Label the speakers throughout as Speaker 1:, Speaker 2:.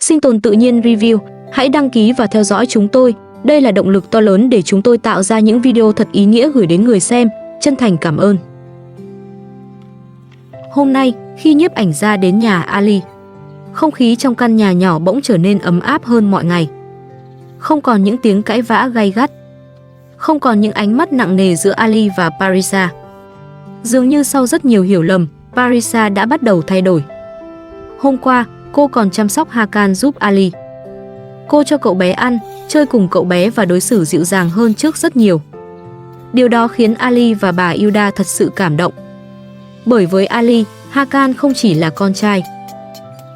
Speaker 1: Sinh tồn tự nhiên review, hãy đăng ký và theo dõi chúng tôi. Đây là động lực to lớn để chúng tôi tạo ra những video thật ý nghĩa gửi đến người xem. Chân thành cảm ơn. Hôm nay, khi nhiếp ảnh gia đến nhà Ali, không khí trong căn nhà nhỏ bỗng trở nên ấm áp hơn mọi ngày. Không còn những tiếng cãi vã gay gắt, không còn những ánh mắt nặng nề giữa Ali và Parisa. Dường như sau rất nhiều hiểu lầm, Parisa đã bắt đầu thay đổi. Hôm qua, cô còn chăm sóc Hakan giúp Ali. Cô cho cậu bé ăn, chơi cùng cậu bé và đối xử dịu dàng hơn trước rất nhiều. Điều đó khiến Ali và bà Yuda thật sự cảm động. Bởi với Ali, Hakan không chỉ là con trai.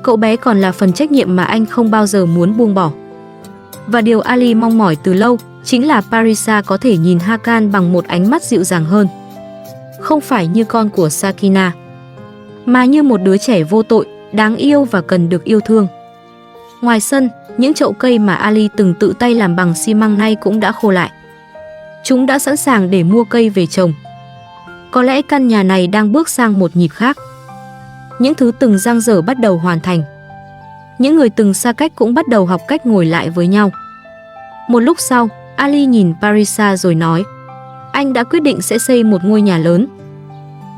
Speaker 1: Cậu bé còn là phần trách nhiệm mà anh không bao giờ muốn buông bỏ. Và điều Ali mong mỏi từ lâu chính là Parisa có thể nhìn Hakan bằng một ánh mắt dịu dàng hơn. Không phải như con của Sakina, mà như một đứa trẻ vô tội, đáng yêu và cần được yêu thương. Ngoài sân, những chậu cây mà Ali từng tự tay làm bằng xi măng nay cũng đã khô lại. Chúng đã sẵn sàng để mua cây về trồng. Có lẽ căn nhà này đang bước sang một nhịp khác. Những thứ từng dang dở bắt đầu hoàn thành. Những người từng xa cách cũng bắt đầu học cách ngồi lại với nhau. Một lúc sau, Ali nhìn Parisa rồi nói: anh đã quyết định sẽ xây một ngôi nhà lớn.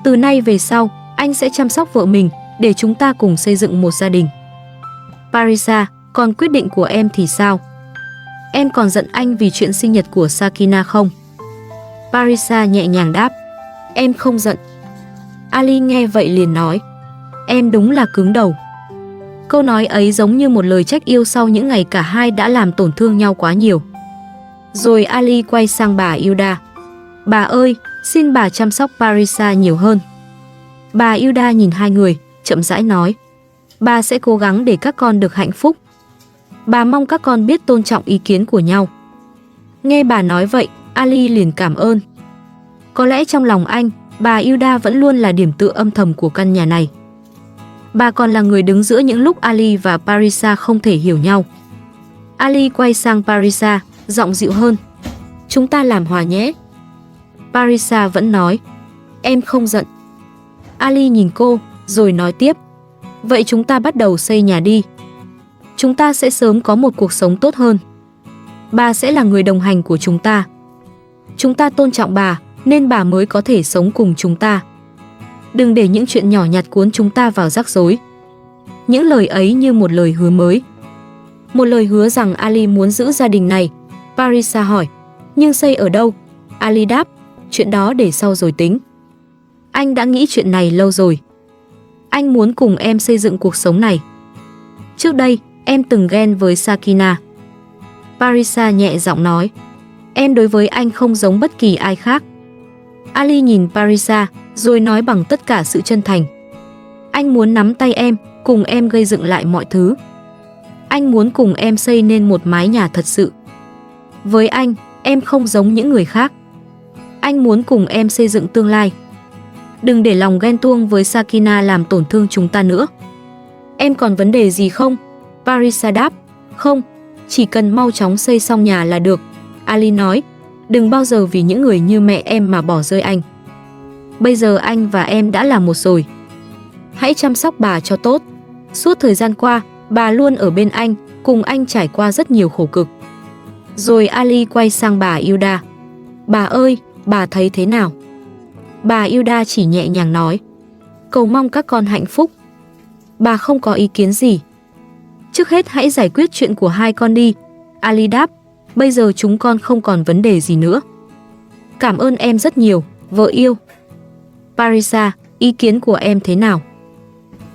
Speaker 1: Từ nay về sau, anh sẽ chăm sóc vợ mình để chúng ta cùng xây dựng một gia đình. Parisa, còn quyết định của em thì sao? Em còn giận anh vì chuyện sinh nhật của Sakina không? Parisa nhẹ nhàng đáp: em không giận. Ali nghe vậy liền nói: em đúng là cứng đầu. Câu nói ấy giống như một lời trách yêu sau những ngày cả hai đã làm tổn thương nhau quá nhiều. Rồi Ali quay sang bà Yuda: bà ơi, xin bà chăm sóc Parisa nhiều hơn. Bà Yuda nhìn hai người, chậm rãi nói: bà sẽ cố gắng để các con được hạnh phúc. Bà mong các con biết tôn trọng ý kiến của nhau. Nghe bà nói vậy, Ali liền cảm ơn. Có lẽ trong lòng anh, bà Yuda vẫn luôn là điểm tựa âm thầm của căn nhà này. Bà còn là người đứng giữa những lúc Ali và Parisa không thể hiểu nhau. Ali quay sang Parisa, giọng dịu hơn: chúng ta làm hòa nhé. Parisa vẫn nói: em không giận. Ali nhìn cô, rồi nói tiếp: vậy chúng ta bắt đầu xây nhà đi. Chúng ta sẽ sớm có một cuộc sống tốt hơn. Bà sẽ là người đồng hành của chúng ta. Chúng ta tôn trọng bà, nên bà mới có thể sống cùng chúng ta. Đừng để những chuyện nhỏ nhặt cuốn chúng ta vào rắc rối. Những lời ấy như một lời hứa mới. Một lời hứa rằng Ali muốn giữ gia đình này. Parisa hỏi: nhưng xây ở đâu? Ali đáp: chuyện đó để sau rồi tính. Anh đã nghĩ chuyện này lâu rồi. Anh muốn cùng em xây dựng cuộc sống này. Trước đây, em từng ghen với Sakina. Parisa nhẹ giọng nói: em đối với anh không giống bất kỳ ai khác. Ali nhìn Parisa, rồi nói bằng tất cả sự chân thành: anh muốn nắm tay em, cùng em gây dựng lại mọi thứ. Anh muốn cùng em xây nên một mái nhà thật sự. Với anh, em không giống những người khác. Anh muốn cùng em xây dựng tương lai. Đừng để lòng ghen tuông với Sakina làm tổn thương chúng ta nữa. Em còn vấn đề gì không? Parisa đáp: không, chỉ cần mau chóng xây xong nhà là được. Ali nói: đừng bao giờ vì những người như mẹ em mà bỏ rơi anh. Bây giờ anh và em đã là một rồi. Hãy chăm sóc bà cho tốt. Suốt thời gian qua, bà luôn ở bên anh, cùng anh trải qua rất nhiều khổ cực. Rồi Ali quay sang bà Yuda: bà ơi, bà thấy thế nào? Bà Yuda chỉ nhẹ nhàng nói: cầu mong các con hạnh phúc. Bà không có ý kiến gì. Trước hết hãy giải quyết chuyện của hai con đi. Ali đáp: bây giờ chúng con không còn vấn đề gì nữa. Cảm ơn em rất nhiều, vợ yêu. Parisa, ý kiến của em thế nào?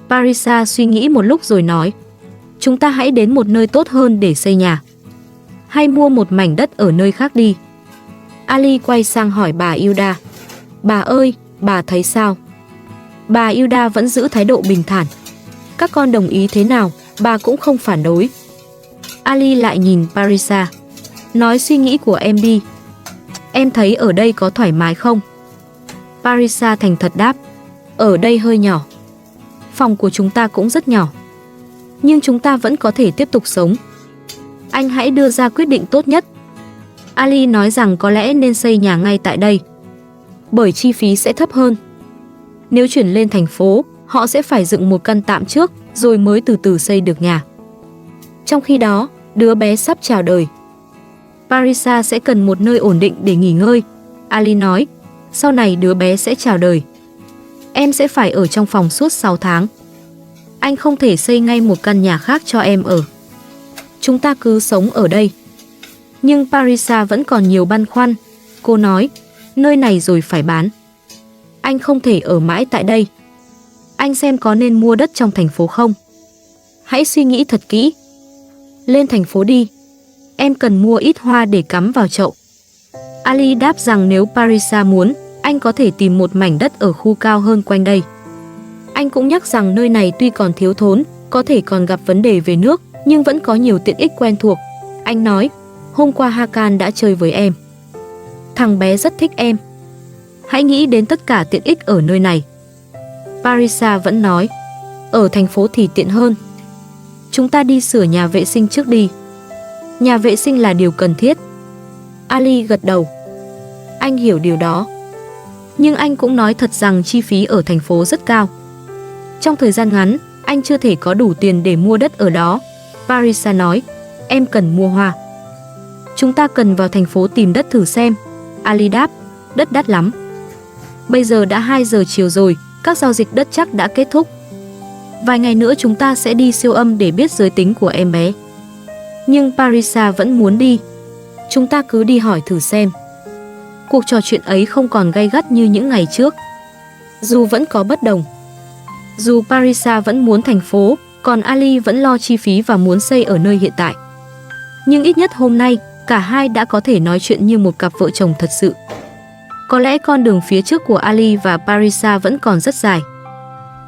Speaker 1: Parisa suy nghĩ một lúc rồi nói: chúng ta hãy đến một nơi tốt hơn để xây nhà. Hay mua một mảnh đất ở nơi khác đi. Ali quay sang hỏi bà Yuda: bà ơi, bà thấy sao? Bà Yuda vẫn giữ thái độ bình thản. Các con đồng ý thế nào, bà cũng không phản đối. Ali lại nhìn Parisa: nói suy nghĩ của em đi. Em thấy ở đây có thoải mái không? Parisa thành thật đáp: ở đây hơi nhỏ. Phòng của chúng ta cũng rất nhỏ. Nhưng chúng ta vẫn có thể tiếp tục sống. Anh hãy đưa ra quyết định tốt nhất. Ali nói rằng có lẽ nên xây nhà ngay tại đây, bởi chi phí sẽ thấp hơn. Nếu chuyển lên thành phố, họ sẽ phải dựng một căn tạm trước, rồi mới từ từ xây được nhà. Trong khi đó, đứa bé sắp chào đời. Parisa sẽ cần một nơi ổn định để nghỉ ngơi. Ali nói, sau này đứa bé sẽ chào đời. Em sẽ phải ở trong phòng suốt 6 tháng. Anh không thể xây ngay một căn nhà khác cho em ở. Chúng ta cứ sống ở đây. Nhưng Parisa vẫn còn nhiều băn khoăn. Cô nói, nơi này rồi phải bán. Anh không thể ở mãi tại đây. Anh xem có nên mua đất trong thành phố không? Hãy suy nghĩ thật kỹ. Lên thành phố đi. Em cần mua ít hoa để cắm vào chậu. Ali đáp rằng nếu Parisa muốn, anh có thể tìm một mảnh đất ở khu cao hơn quanh đây. Anh cũng nhắc rằng nơi này tuy còn thiếu thốn, có thể còn gặp vấn đề về nước, nhưng vẫn có nhiều tiện ích quen thuộc. Anh nói, hôm qua Hakan đã chơi với em. Thằng bé rất thích em. Hãy nghĩ đến tất cả tiện ích ở nơi này. Parisa vẫn nói, ở thành phố thì tiện hơn. Chúng ta đi sửa nhà vệ sinh trước đi. Nhà vệ sinh là điều cần thiết. Ali gật đầu. Anh hiểu điều đó. Nhưng anh cũng nói thật rằng chi phí ở thành phố rất cao. Trong thời gian ngắn, anh chưa thể có đủ tiền để mua đất ở đó. Parisa nói, em cần mua hoa. Chúng ta cần vào thành phố tìm đất thử xem. Ali đáp, đất đắt lắm. Bây giờ đã 2 giờ chiều rồi, các giao dịch đất chắc đã kết thúc. Vài ngày nữa chúng ta sẽ đi siêu âm để biết giới tính của em bé. Nhưng Parisa vẫn muốn đi. Chúng ta cứ đi hỏi thử xem. Cuộc trò chuyện ấy không còn gay gắt như những ngày trước. Dù vẫn có bất đồng. Dù Parisa vẫn muốn thành phố, còn Ali vẫn lo chi phí và muốn xây ở nơi hiện tại. Nhưng ít nhất hôm nay, cả hai đã có thể nói chuyện như một cặp vợ chồng thật sự. Có lẽ con đường phía trước của Ali và Parisa vẫn còn rất dài.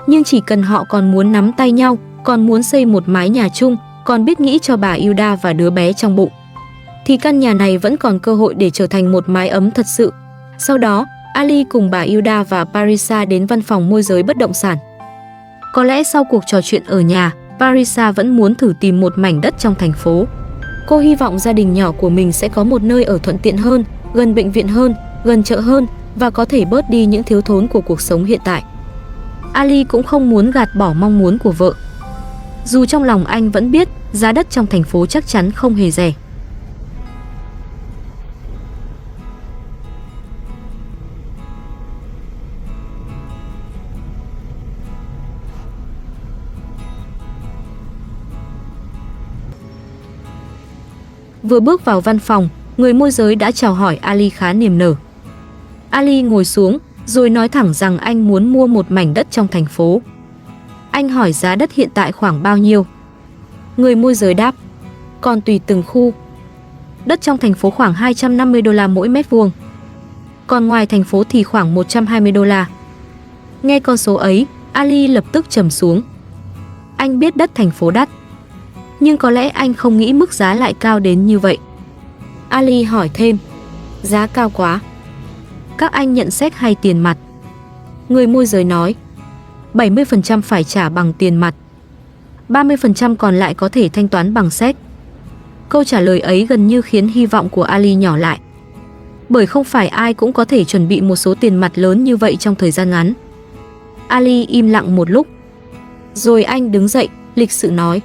Speaker 1: Nhưng chỉ cần họ còn muốn nắm tay nhau, còn muốn xây một mái nhà chung, còn biết nghĩ cho bà Hilda và đứa bé trong bụng, thì căn nhà này vẫn còn cơ hội để trở thành một mái ấm thật sự. Sau đó, Ali cùng bà Hilda và Parisa đến văn phòng môi giới bất động sản. Có lẽ sau cuộc trò chuyện ở nhà, Parisa vẫn muốn thử tìm một mảnh đất trong thành phố. Cô hy vọng gia đình nhỏ của mình sẽ có một nơi ở thuận tiện hơn, gần bệnh viện hơn, gần chợ hơn và có thể bớt đi những thiếu thốn của cuộc sống hiện tại. Ali cũng không muốn gạt bỏ mong muốn của vợ. Dù trong lòng anh vẫn biết giá đất trong thành phố chắc chắn không hề rẻ. Vừa bước vào văn phòng, người môi giới đã chào hỏi Ali khá niềm nở. Ali ngồi xuống, rồi nói thẳng rằng anh muốn mua một mảnh đất trong thành phố. Anh hỏi giá đất hiện tại khoảng bao nhiêu. Người môi giới đáp, còn tùy từng khu. Đất trong thành phố khoảng $250 mỗi mét vuông. Còn ngoài thành phố thì khoảng $120. Nghe con số ấy, Ali lập tức trầm xuống. Anh biết đất thành phố đắt, nhưng có lẽ anh không nghĩ mức giá lại cao đến như vậy. Ali hỏi thêm, giá cao quá. Các anh nhận séc hay tiền mặt? Người môi giới nói, 70% phải trả bằng tiền mặt, 30% còn lại có thể thanh toán bằng séc. Câu trả lời ấy gần như khiến hy vọng của Ali nhỏ lại. Bởi không phải ai cũng có thể chuẩn bị một số tiền mặt lớn như vậy trong thời gian ngắn. Ali im lặng một lúc. Rồi anh đứng dậy, lịch sự nói,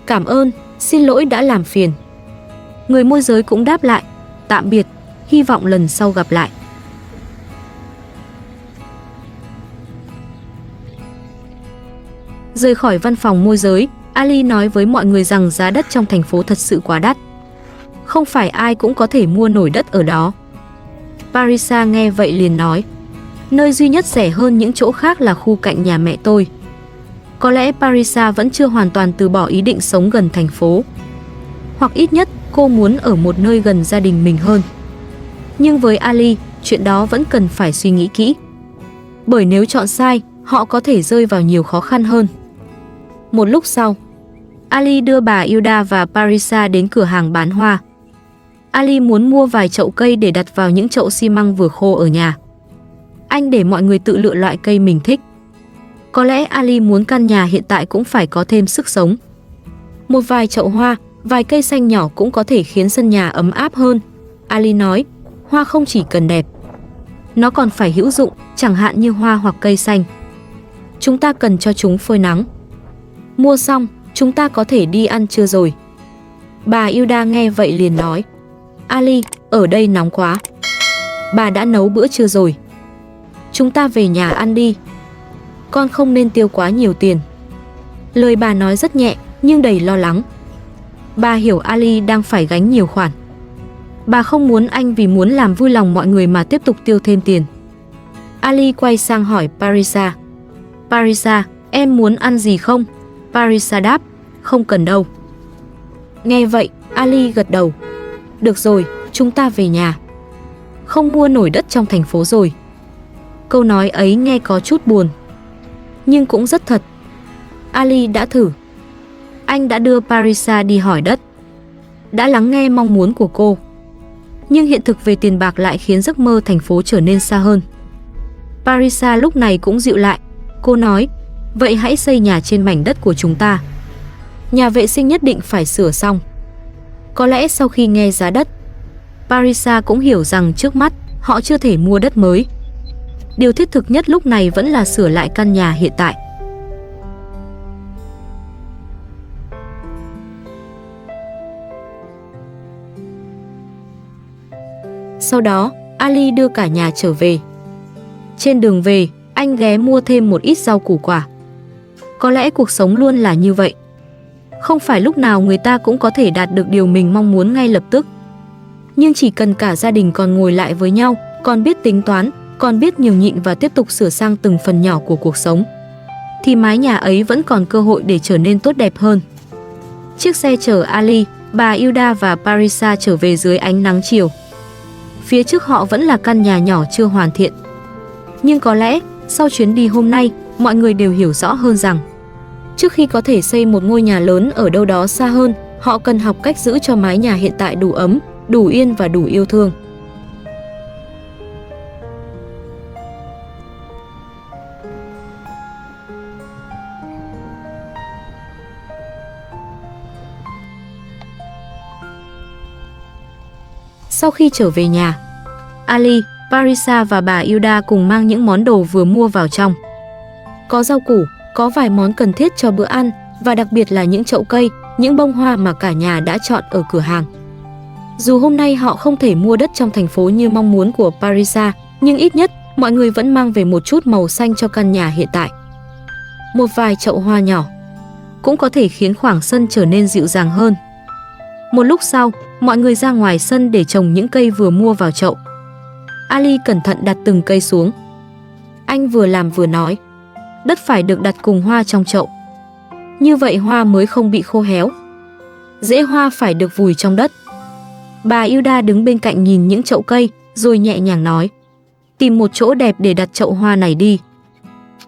Speaker 1: cảm ơn, xin lỗi đã làm phiền. Người môi giới cũng đáp lại, tạm biệt, hy vọng lần sau gặp lại. Rời khỏi văn phòng môi giới, Ali nói với mọi người rằng giá đất trong thành phố thật sự quá đắt. Không phải ai cũng có thể mua nổi đất ở đó. Parisa nghe vậy liền nói, nơi duy nhất rẻ hơn những chỗ khác là khu cạnh nhà mẹ tôi. Có lẽ Parisa vẫn chưa hoàn toàn từ bỏ ý định sống gần thành phố. Hoặc ít nhất cô muốn ở một nơi gần gia đình mình hơn. Nhưng với Ali, chuyện đó vẫn cần phải suy nghĩ kỹ. Bởi nếu chọn sai, họ có thể rơi vào nhiều khó khăn hơn. Một lúc sau, Ali đưa bà Hilda và Parisa đến cửa hàng bán hoa. Ali muốn mua vài chậu cây để đặt vào những chậu xi măng vừa khô ở nhà. Anh để mọi người tự lựa loại cây mình thích. Có lẽ Ali muốn căn nhà hiện tại cũng phải có thêm sức sống. Một vài chậu hoa, vài cây xanh nhỏ cũng có thể khiến sân nhà ấm áp hơn. Ali nói, hoa không chỉ cần đẹp, nó còn phải hữu dụng, chẳng hạn như hoa hoặc cây xanh. Chúng ta cần cho chúng phơi nắng. Mua xong, chúng ta có thể đi ăn trưa rồi. Bà Hilda nghe vậy liền nói, Ali, ở đây nóng quá. Bà đã nấu bữa trưa rồi. Chúng ta về nhà ăn đi. Con không nên tiêu quá nhiều tiền. Lời bà nói rất nhẹ nhưng đầy lo lắng. Bà hiểu Ali đang phải gánh nhiều khoản. Bà không muốn anh vì muốn làm vui lòng mọi người mà tiếp tục tiêu thêm tiền. Ali quay sang hỏi Parisa. Parisa, em muốn ăn gì không? Parisa đáp, không cần đâu. Nghe vậy, Ali gật đầu. Được rồi, chúng ta về nhà. Không mua nổi đất trong thành phố rồi. Câu nói ấy nghe có chút buồn, nhưng cũng rất thật. Ali đã thử. Anh đã đưa Parisa đi hỏi đất, đã lắng nghe mong muốn của cô. Nhưng hiện thực về tiền bạc lại khiến giấc mơ thành phố trở nên xa hơn. Parisa lúc này cũng dịu lại. Cô nói, vậy hãy xây nhà trên mảnh đất của chúng ta. Nhà vệ sinh nhất định phải sửa xong. Có lẽ sau khi nghe giá đất, Parisa cũng hiểu rằng trước mắt họ chưa thể mua đất mới. Điều thiết thực nhất lúc này vẫn là sửa lại căn nhà hiện tại. Sau đó, Ali đưa cả nhà trở về. Trên đường về, anh ghé mua thêm một ít rau củ quả. Có lẽ cuộc sống luôn là như vậy. Không phải lúc nào người ta cũng có thể đạt được điều mình mong muốn ngay lập tức. Nhưng chỉ cần cả gia đình còn ngồi lại với nhau, còn biết tính toán, còn biết nhường nhịn và tiếp tục sửa sang từng phần nhỏ của cuộc sống, thì mái nhà ấy vẫn còn cơ hội để trở nên tốt đẹp hơn. Chiếc xe chở Ali, bà Hilda và Parisa trở về dưới ánh nắng chiều. Phía trước họ vẫn là căn nhà nhỏ chưa hoàn thiện. Nhưng có lẽ, sau chuyến đi hôm nay, mọi người đều hiểu rõ hơn rằng trước khi có thể xây một ngôi nhà lớn ở đâu đó xa hơn, họ cần học cách giữ cho mái nhà hiện tại đủ ấm, đủ yên và đủ yêu thương. Sau khi trở về nhà, Ali, Parisa và bà Hilda cùng mang những món đồ vừa mua vào trong. Có rau củ, có vài món cần thiết cho bữa ăn và đặc biệt là những chậu cây, những bông hoa mà cả nhà đã chọn ở cửa hàng. Dù hôm nay họ không thể mua đất trong thành phố như mong muốn của Parisa, nhưng ít nhất mọi người vẫn mang về một chút màu xanh cho căn nhà hiện tại. Một vài chậu hoa nhỏ cũng có thể khiến khoảng sân trở nên dịu dàng hơn. Một lúc sau, mọi người ra ngoài sân để trồng những cây vừa mua vào chậu. Ali cẩn thận đặt từng cây xuống. Anh vừa làm vừa nói, đất phải được đặt cùng hoa trong chậu. Như vậy hoa mới không bị khô héo. Rễ hoa phải được vùi trong đất. Bà Hilda đứng bên cạnh nhìn những chậu cây, rồi nhẹ nhàng nói, tìm một chỗ đẹp để đặt chậu hoa này đi.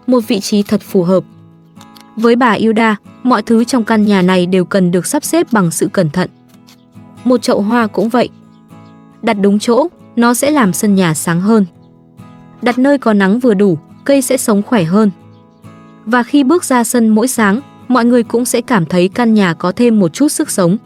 Speaker 1: Một vị trí thật phù hợp. Với bà Hilda, mọi thứ trong căn nhà này đều cần được sắp xếp bằng sự cẩn thận. Một chậu hoa cũng vậy. Đặt đúng chỗ, nó sẽ làm sân nhà sáng hơn. Đặt nơi có nắng vừa đủ, cây sẽ sống khỏe hơn. Và khi bước ra sân mỗi sáng, mọi người cũng sẽ cảm thấy căn nhà có thêm một chút sức sống.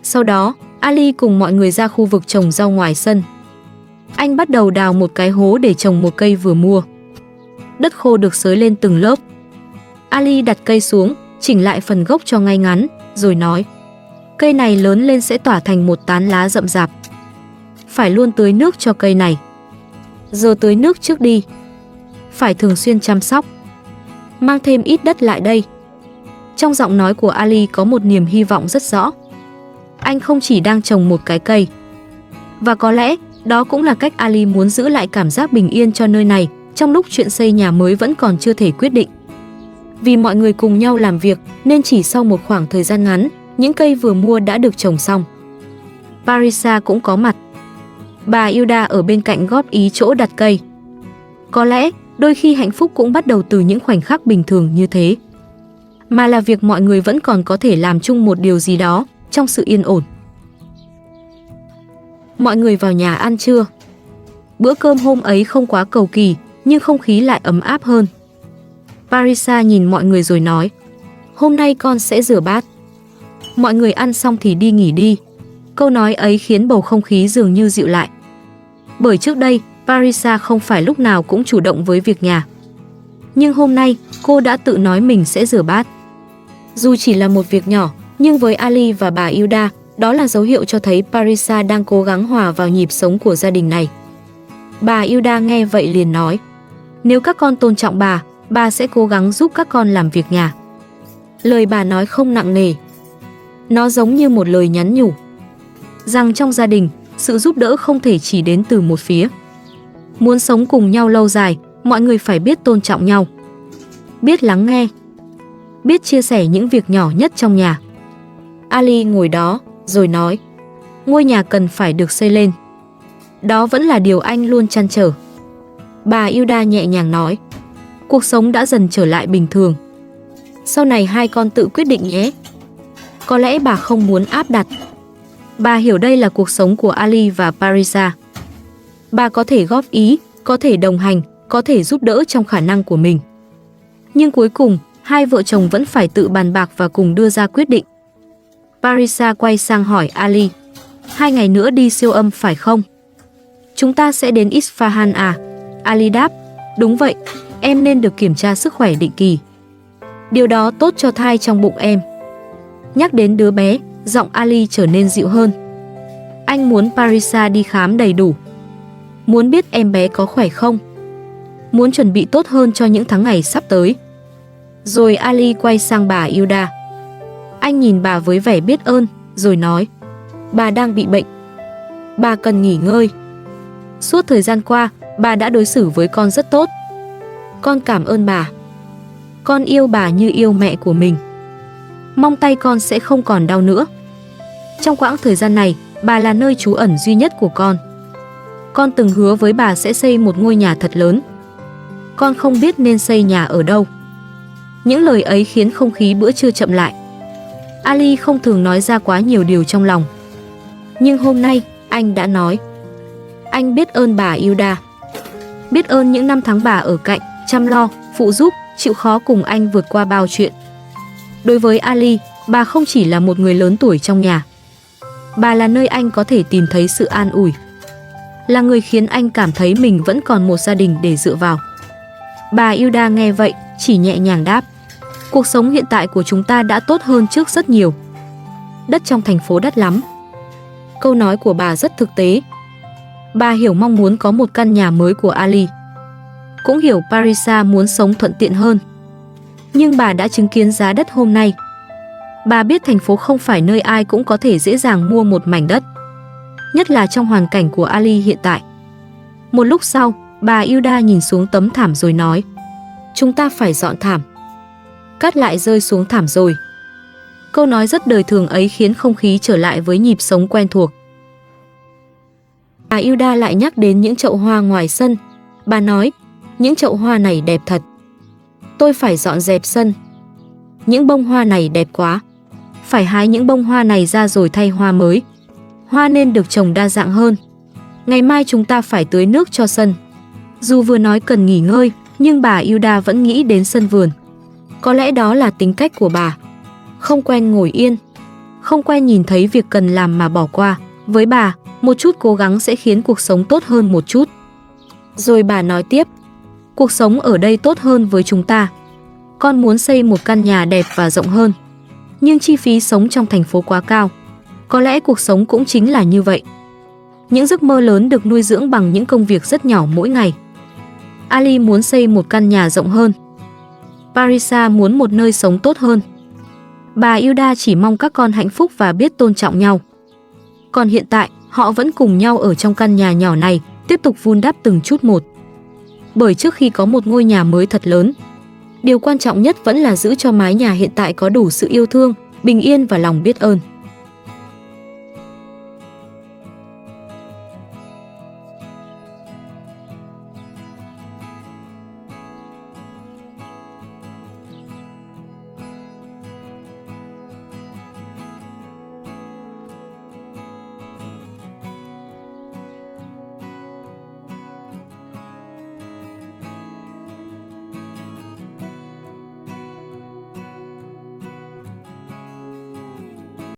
Speaker 1: Sau đó, Ali cùng mọi người ra khu vực trồng rau ngoài sân. Anh bắt đầu đào một cái hố để trồng một cây vừa mua. Đất khô được xới lên từng lớp. Ali đặt cây xuống, chỉnh lại phần gốc cho ngay ngắn, rồi nói, cây này lớn lên sẽ tỏa thành một tán lá rậm rạp. Phải luôn tưới nước cho cây này. Giờ tưới nước trước đi. Phải thường xuyên chăm sóc. Mang thêm ít đất lại đây. Trong giọng nói của Ali có một niềm hy vọng rất rõ. Anh không chỉ đang trồng một cái cây. Và có lẽ, đó cũng là cách Ali muốn giữ lại cảm giác bình yên cho nơi này, trong lúc chuyện xây nhà mới vẫn còn chưa thể quyết định. Vì mọi người cùng nhau làm việc, nên chỉ sau một khoảng thời gian ngắn, những cây vừa mua đã được trồng xong. Parisa cũng có mặt. Bà Hilda ở bên cạnh góp ý chỗ đặt cây. Có lẽ, Đôi khi hạnh phúc cũng bắt đầu từ những khoảnh khắc bình thường như thế, mà là việc mọi người vẫn còn có thể làm chung một điều gì đó trong sự yên ổn. Mọi người vào nhà ăn trưa. Bữa cơm hôm ấy không quá cầu kỳ, nhưng không khí lại ấm áp hơn. Parisa nhìn mọi người rồi nói, hôm nay con sẽ rửa bát. Mọi người ăn xong thì đi nghỉ đi. Câu nói ấy khiến bầu không khí dường như dịu lại. Bởi trước đây, Parisa không phải lúc nào cũng chủ động với việc nhà. Nhưng hôm nay, cô đã tự nói mình sẽ rửa bát. Dù chỉ là một việc nhỏ, nhưng với Ali và bà Hilda, đó là dấu hiệu cho thấy Parisa đang cố gắng hòa vào nhịp sống của gia đình này. Bà Hilda nghe vậy liền nói, nếu các con tôn trọng bà sẽ cố gắng giúp các con làm việc nhà. Lời bà nói không nặng nề. Nó giống như một lời nhắn nhủ rằng trong gia đình, sự giúp đỡ không thể chỉ đến từ một phía. Muốn sống cùng nhau lâu dài, mọi người phải biết tôn trọng nhau, biết lắng nghe, biết chia sẻ những việc nhỏ nhất trong nhà. Ali ngồi đó, rồi nói, ngôi nhà cần phải được xây lên. Đó vẫn là điều anh luôn trăn trở. Bà Hilda nhẹ nhàng nói, cuộc sống đã dần trở lại bình thường. Sau này hai con tự quyết định nhé. Có lẽ bà không muốn áp đặt. Bà hiểu đây là cuộc sống của Ali và Parisa. Bà có thể góp ý, có thể đồng hành, có thể giúp đỡ trong khả năng của mình. Nhưng cuối cùng, hai vợ chồng vẫn phải tự bàn bạc và cùng đưa ra quyết định. Parisa quay sang hỏi Ali, 2 ngày nữa đi siêu âm phải không? Chúng ta sẽ đến Isfahan à? Ali đáp, đúng vậy, em nên được kiểm tra sức khỏe định kỳ. Điều đó tốt cho thai trong bụng em. Nhắc đến đứa bé, giọng Ali trở nên dịu hơn. Anh muốn Parisa đi khám đầy đủ. Muốn biết em bé có khỏe không? Muốn chuẩn bị tốt hơn cho những tháng ngày sắp tới. Rồi Ali quay sang bà Hilda. Anh nhìn bà với vẻ biết ơn, rồi nói, bà đang bị bệnh. Bà cần nghỉ ngơi. Suốt thời gian qua, bà đã đối xử với con rất tốt. Con cảm ơn bà. Con yêu bà như yêu mẹ của mình. Mong tay con sẽ không còn đau nữa. Trong quãng thời gian này, bà là nơi trú ẩn duy nhất của con. Con từng hứa với bà sẽ xây một ngôi nhà thật lớn. Con không biết nên xây nhà ở đâu. Những lời ấy khiến không khí bữa trưa chậm lại. Ali không thường nói ra quá nhiều điều trong lòng. Nhưng hôm nay, anh đã nói. Anh biết ơn bà Hilda. Biết ơn những năm tháng bà ở cạnh, chăm lo, phụ giúp, chịu khó cùng anh vượt qua bao chuyện. Đối với Ali, bà không chỉ là một người lớn tuổi trong nhà. Bà là nơi anh có thể tìm thấy sự an ủi. Là người khiến anh cảm thấy mình vẫn còn một gia đình để dựa vào. Bà Hilda nghe vậy, chỉ nhẹ nhàng đáp. Cuộc sống hiện tại của chúng ta đã tốt hơn trước rất nhiều. Đất trong thành phố đắt lắm. Câu nói của bà rất thực tế. Bà hiểu mong muốn có một căn nhà mới của Ali. Cũng hiểu Parisa muốn sống thuận tiện hơn. Nhưng bà đã chứng kiến giá đất hôm nay. Bà biết thành phố không phải nơi ai cũng có thể dễ dàng mua một mảnh đất. Nhất là trong hoàn cảnh của Ali hiện tại. Một lúc sau, bà Hilda nhìn xuống tấm thảm rồi nói, chúng ta phải dọn thảm. Cát lại rơi xuống thảm rồi. Câu nói rất đời thường ấy khiến không khí trở lại với nhịp sống quen thuộc. Bà Hilda lại nhắc đến những chậu hoa ngoài sân. Bà nói, những chậu hoa này đẹp thật. Tôi phải dọn dẹp sân. Những bông hoa này đẹp quá. Phải hái những bông hoa này ra rồi thay hoa mới. Hoa nên được trồng đa dạng hơn. Ngày mai chúng ta phải tưới nước cho sân. Dù vừa nói cần nghỉ ngơi, nhưng bà Hilda vẫn nghĩ đến sân vườn. Có lẽ đó là tính cách của bà. Không quen ngồi yên. Không quen nhìn thấy việc cần làm mà bỏ qua. Với bà, một chút cố gắng sẽ khiến cuộc sống tốt hơn một chút. Rồi bà nói tiếp. Cuộc sống ở đây tốt hơn với chúng ta. Con muốn xây một căn nhà đẹp và rộng hơn. Nhưng chi phí sống trong thành phố quá cao. Có lẽ cuộc sống cũng chính là như vậy. Những giấc mơ lớn được nuôi dưỡng bằng những công việc rất nhỏ mỗi ngày. Ali muốn xây một căn nhà rộng hơn. Parisa muốn một nơi sống tốt hơn. Bà Hilda chỉ mong các con hạnh phúc và biết tôn trọng nhau. Còn hiện tại, họ vẫn cùng nhau ở trong căn nhà nhỏ này, tiếp tục vun đắp từng chút một. Bởi trước khi có một ngôi nhà mới thật lớn, điều quan trọng nhất vẫn là giữ cho mái nhà hiện tại có đủ sự yêu thương, bình yên và lòng biết ơn.